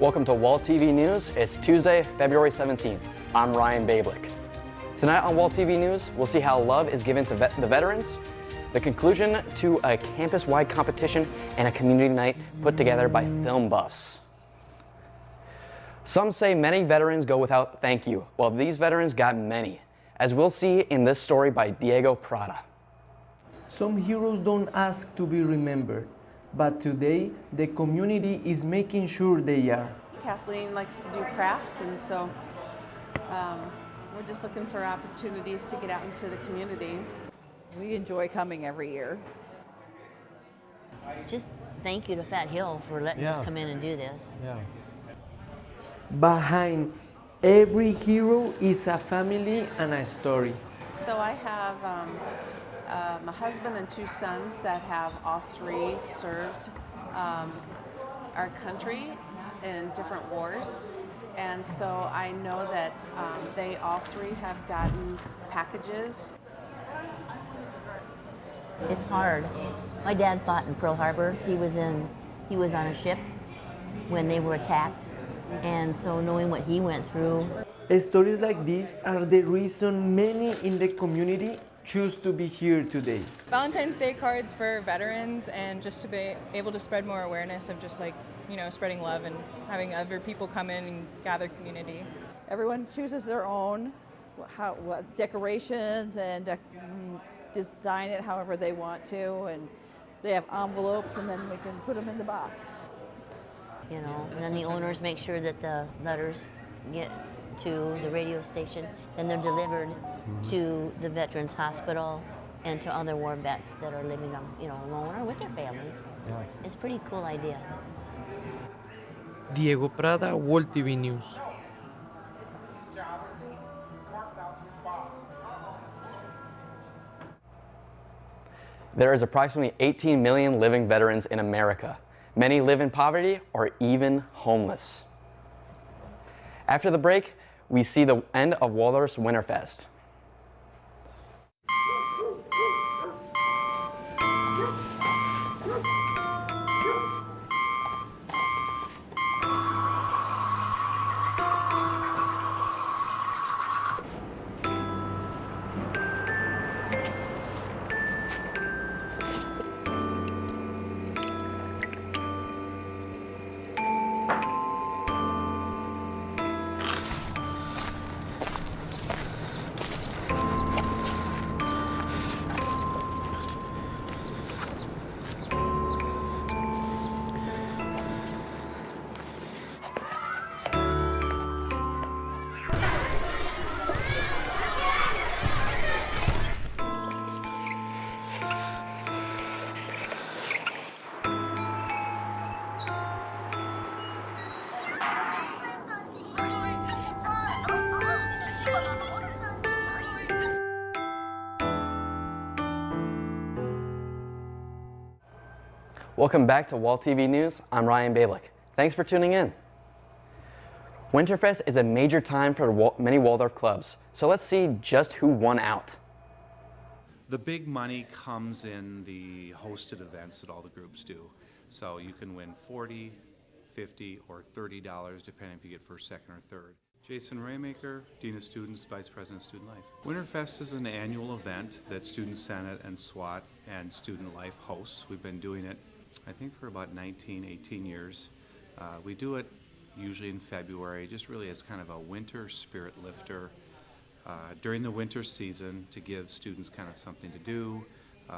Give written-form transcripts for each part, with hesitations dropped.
Welcome to WalTV News. It's Tuesday, February 17th. I'm Ryan Bablik. Tonight on WalTV News, we'll see how love is given to the veterans, the conclusion to a campus-wide competition, and a community night put together by film buffs. Some say many veterans go without thank you. Well, these veterans got many, as we'll see in this story by Diego Prada. Some heroes don't ask to be remembered, but today the community is making sure they are. Kathleen likes to do crafts, and so we're just looking for opportunities to get out into the community. We enjoy coming every year. Just thank you to Fat Hill for letting us come in and do this. Yeah. Behind every hero is a family and a story. So I have my husband and two sons that have all three served our country in different wars. And so I know that they all three have gotten packages. It's hard. My dad fought in Pearl Harbor. He was on a ship when they were attacked. And so knowing what he went through. Stories like this are the reason many in the community choose to be here today. Valentine's Day cards for veterans, and just to be able to spread more awareness of just spreading love and having other people come in and gather community. Everyone chooses their own decorations and design it however they want to, and they have envelopes, and then we can put them in the box. You know, and then the owners make sure that the letters get to the radio station, then they're delivered to the Veterans Hospital and to other war vets that are living alone or with their families. Yeah. It's a pretty cool idea. Diego Prada, WalTV News. There is approximately 18 million living veterans in America. Many live in poverty or even homeless. After the break, we see the end of Waldorf's Winterfest. Welcome back to WalTV News. I'm Ryan Bablik. Thanks for tuning in. Winterfest is a major time for many Waldorf clubs, so let's see just who won out. The big money comes in the hosted events that all the groups do. So you can win $40, $50, or $30 depending if you get first, second, or third. Jason Raymaker, Dean of Students, Vice President of Student Life. Winterfest is an annual event that Student Senate and SWAT and Student Life hosts. We've been doing it I think for about 18 years. We do it usually in February, just really as kind of a winter spirit lifter during the winter season to give students kind of something to do,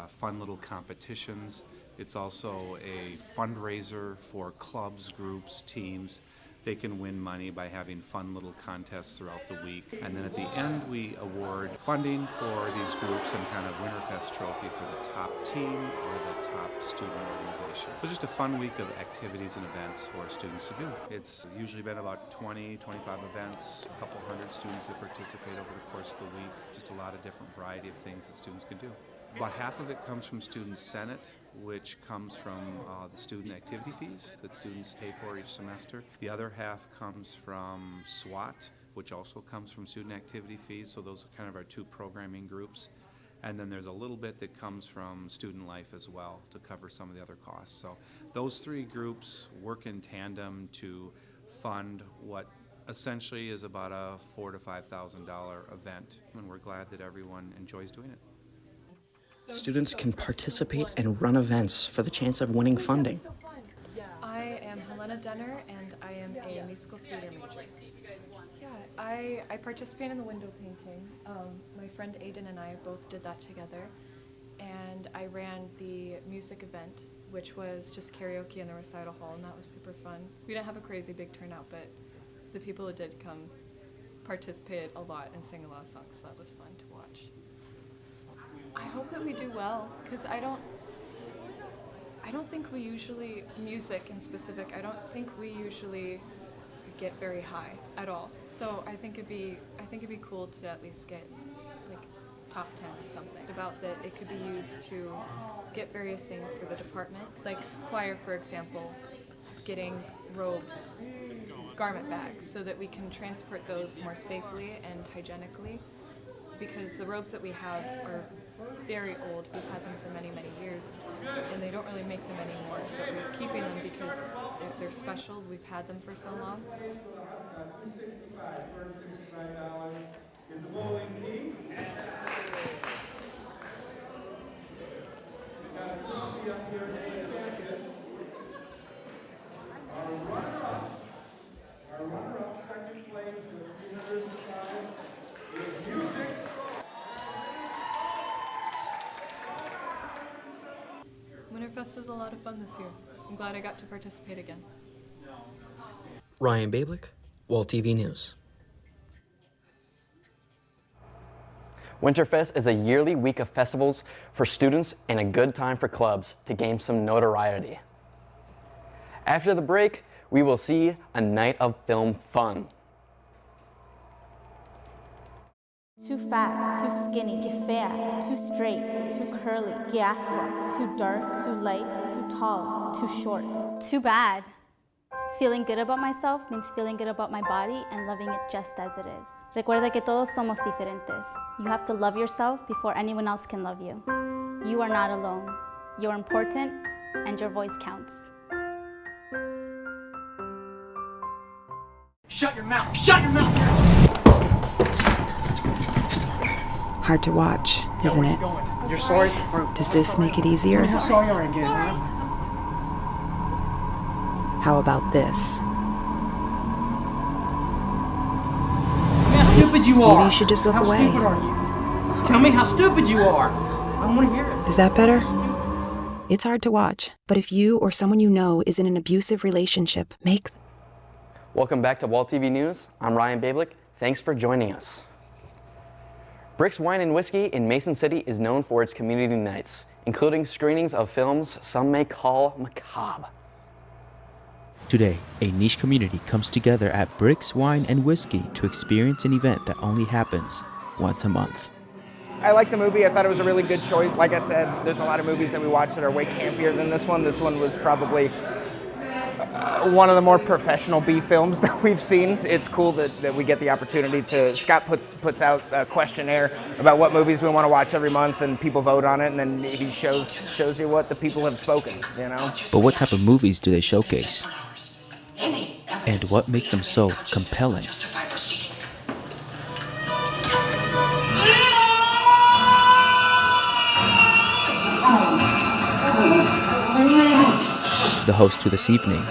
fun little competitions. It's also a fundraiser for clubs, groups, teams. They can win money by having fun little contests throughout the week. And then at the end, we award funding for these groups and kind of Winterfest trophy for the top team or the top student organization. So just a fun week of activities and events for students to do. It's usually been about 20, 25 events, a couple hundred students that participate over the course of the week. Just a lot of different variety of things that students can do. About half of it comes from Student Senate, which comes from the student activity fees that students pay for each semester. The other half comes from SWAT, which also comes from student activity fees, so those are kind of our two programming groups. And then there's a little bit that comes from Student Life as well to cover some of the other costs. So those three groups work in tandem to fund what essentially is about a $4,000 to $5,000 event, and we're glad that everyone enjoys doing it. Students can participate and run events for the chance of winning funding. I am Helena Denner, and I am a musical theater major. Yeah, I participate in the window painting. My friend Aiden and I both did that together, and I ran the music event, which was just karaoke in the recital hall, and that was super fun. We didn't have a crazy big turnout, but the people who did come participated a lot and sang a lot of songs, so that was fun to watch. I hope that we do well, because I don't think we usually, music in specific, I don't think we usually get very high at all. So I think it'd be cool to at least get like top 10 or something. About that it could be used to get various things for the department, like choir, for example, getting robes, garment bags, so that we can transport those more safely and hygienically, because the robes that we have are very old. We've had them for many, many years, and they don't really make them anymore, but we're keeping them because they're special. We've had them for so long. Is the bowling team. We've got a trophy up here for the champion. Our runner-up, second place with 305 is music. Winterfest was a lot of fun this year. I'm glad I got to participate again. Ryan Bablick, WalTV News. Winterfest is a yearly week of festivals for students and a good time for clubs to gain some notoriety. After the break, we will see a night of film fun. Too fat, too skinny, que fea, too straight, too curly, que asco, too dark, too light, too tall, too short. Too bad. Feeling good about myself means feeling good about my body and loving it just as it is. Recuerda que todos somos diferentes. You have to love yourself before anyone else can love you. You are not alone. You're important, and your voice counts. Shut your mouth! Shut your mouth! Hard to watch, isn't it? You're sorry? Does this make it easier? How sorry are you again, huh? How about this? How stupid you are! Maybe you should just look away. How stupid are you? Tell me how stupid you are! I don't want to hear it. Is that better? It's hard to watch, but if you or someone you know is in an abusive relationship, make... Welcome back to WalTV News. I'm Ryan Bablick. Thanks for joining us. Bricks Wine and Whiskey in Mason City is known for its community nights, including screenings of films some may call macabre. Today, a niche community comes together at Bricks Wine and Whiskey to experience an event that only happens once a month. I like the movie. I thought it was a really good choice. Like I said, there's a lot of movies that we watch that are way campier than this one. This one was probably one of the more professional B films that we've seen. It's cool that we get the opportunity to, Scott puts out a questionnaire about what movies we want to watch every month, and people vote on it, and then he shows you what the people have spoken, you know? But what type of movies do they showcase? And what makes them so compelling? The host to this evening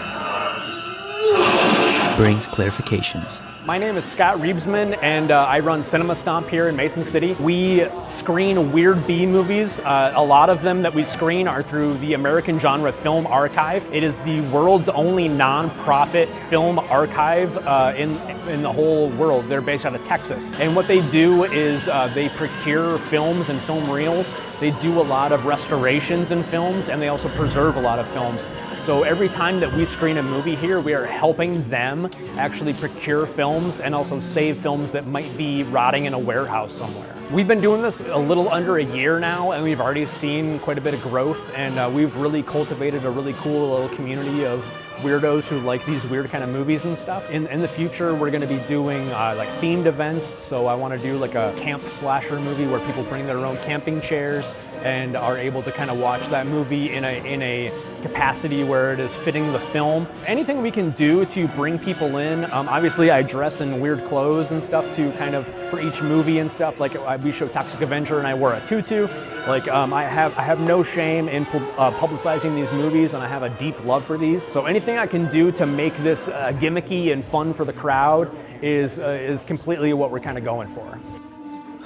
brings clarifications. My name is Scott Reebsman, and I run Cinema Stomp here in Mason City. We screen weird B movies. A lot of them that we screen are through the American Genre Film Archive. It is the world's only non-profit film archive in the whole world. They're based out of Texas. And what they do is they procure films and film reels. They do a lot of restorations in films, and they also preserve a lot of films. So every time that we screen a movie here, we are helping them actually procure films and also save films that might be rotting in a warehouse somewhere. We've been doing this a little under a year now, and we've already seen quite a bit of growth, and we've really cultivated a really cool little community of weirdos who like these weird kind of movies and stuff. In the future, we're going to be doing like themed events, so I want to do like a camp slasher movie where people bring their own camping chairs and are able to kind of watch that movie in a capacity where it is fitting the film. Anything we can do to bring people in. Obviously, I dress in weird clothes and stuff to kind of for each movie and stuff. Like we show Toxic Avenger and I wear a tutu. Like I have no shame in publicizing these movies, and I have a deep love for these. So anything I can do to make this gimmicky and fun for the crowd is completely what we're kind of going for.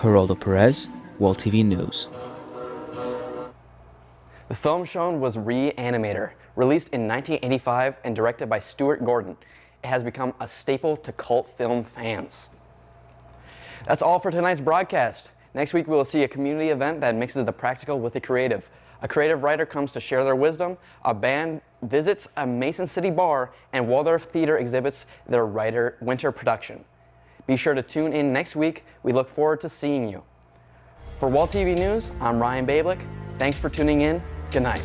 Geraldo Perez, WalTV News. The film shown was Reanimator, released in 1985 and directed by Stuart Gordon. It has become a staple to cult film fans. That's all for tonight's broadcast. Next week we will see a community event that mixes the practical with the creative. A creative writer comes to share their wisdom, a band visits a Mason City bar, and Waldorf Theater exhibits their winter production. Be sure to tune in next week. We look forward to seeing you. For WalTV News, I'm Ryan Bablik. Thanks for tuning in. Good night.